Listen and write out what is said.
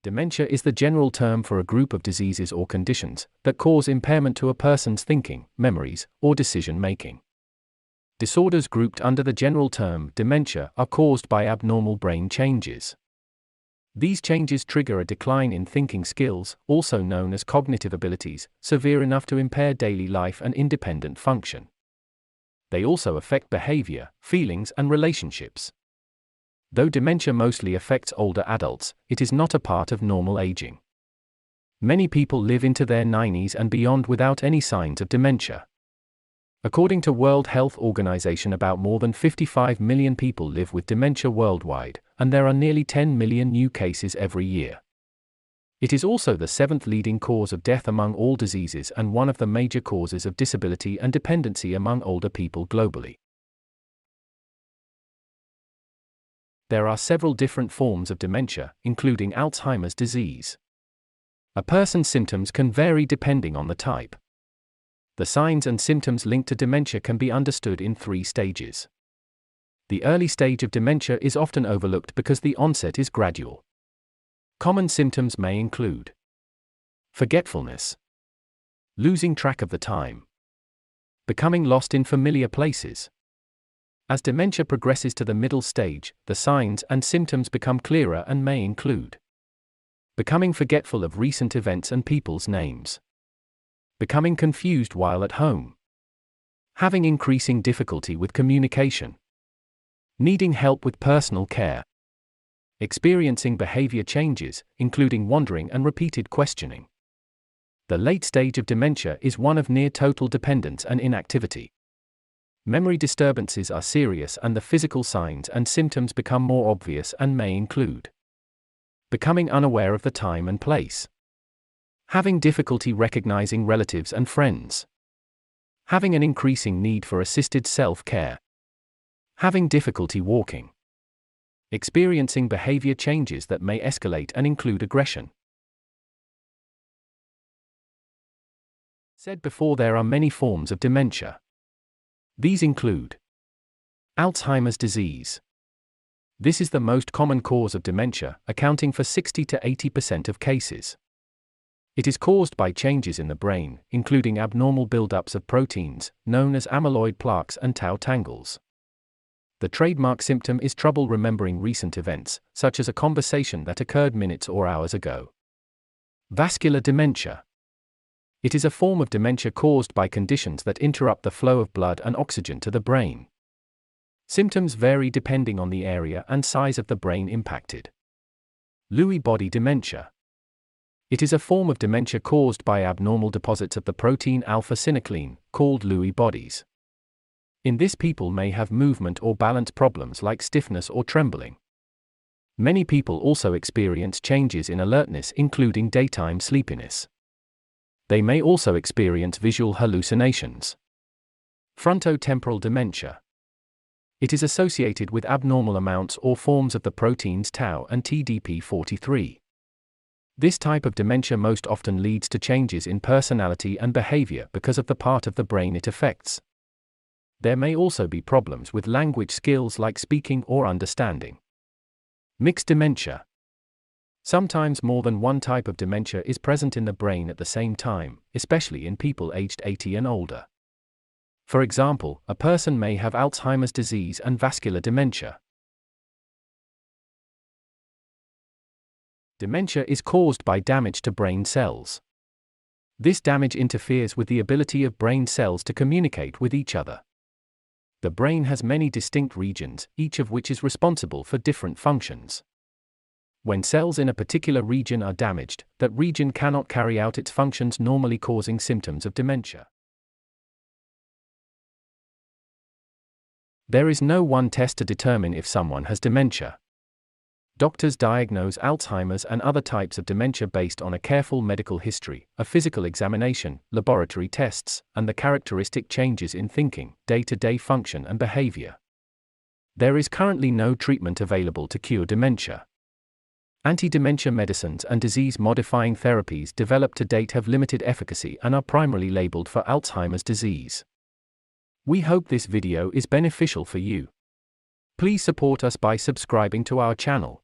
Dementia is the general term for a group of diseases or conditions that cause impairment to a person's thinking, memories, or decision-making. Disorders grouped under the general term dementia are caused by abnormal brain changes. These changes trigger a decline in thinking skills, also known as cognitive abilities, severe enough to impair daily life and independent function. They also affect behavior, feelings, and relationships. Though dementia mostly affects older adults, it is not a part of normal aging. Many people live into their 90s and beyond without any signs of dementia. According to World Health Organization, about more than 55 million people live with dementia worldwide, and there are nearly 10 million new cases every year. It is also the seventh leading cause of death among all diseases and one of the major causes of disability and dependency among older people globally. There are several different forms of dementia, including Alzheimer's disease. A person's symptoms can vary depending on the type. The signs and symptoms linked to dementia can be understood in 3 stages. The early stage of dementia is often overlooked because the onset is gradual. Common symptoms may include forgetfulness, losing track of the time, becoming lost in familiar places. As dementia progresses to the middle stage, the signs and symptoms become clearer and may include becoming forgetful of recent events and people's names, becoming confused while at home, having increasing difficulty with communication, needing help with personal care, experiencing behavior changes, including wandering and repeated questioning. The late stage of dementia is one of near total dependence and inactivity. Memory disturbances are serious and the physical signs and symptoms become more obvious and may include becoming unaware of the time and place, having difficulty recognizing relatives and friends, having an increasing need for assisted self-care, having difficulty walking, experiencing behavior changes that may escalate and include aggression. Said before, there are many forms of dementia. These include Alzheimer's disease. This is the most common cause of dementia, accounting for 60 to 80% of cases. It is caused by changes in the brain, including abnormal buildups of proteins, known as amyloid plaques and tau tangles. The trademark symptom is trouble remembering recent events, such as a conversation that occurred minutes or hours ago. Vascular dementia. It is a form of dementia caused by conditions that interrupt the flow of blood and oxygen to the brain. Symptoms vary depending on the area and size of the brain impacted. Lewy body dementia. It is a form of dementia caused by abnormal deposits of the protein alpha-synuclein, called Lewy bodies. In this, people may have movement or balance problems like stiffness or trembling. Many people also experience changes in alertness, including daytime sleepiness. They may also experience visual hallucinations. Frontotemporal dementia. It is associated with abnormal amounts or forms of the proteins tau and TDP-43. This type of dementia most often leads to changes in personality and behavior because of the part of the brain it affects. There may also be problems with language skills like speaking or understanding. Mixed dementia. Sometimes more than one type of dementia is present in the brain at the same time, especially in people aged 80 and older. For example, a person may have Alzheimer's disease and vascular dementia. Dementia is caused by damage to brain cells. This damage interferes with the ability of brain cells to communicate with each other. The brain has many distinct regions, each of which is responsible for different functions. When cells in a particular region are damaged, that region cannot carry out its functions normally, causing symptoms of dementia. There is no one test to determine if someone has dementia. Doctors diagnose Alzheimer's and other types of dementia based on a careful medical history, a physical examination, laboratory tests, and the characteristic changes in thinking, day-to-day function and behavior. There is currently no treatment available to cure dementia. Anti-dementia medicines and disease-modifying therapies developed to date have limited efficacy and are primarily labeled for Alzheimer's disease. We hope this video is beneficial for you. Please support us by subscribing to our channel.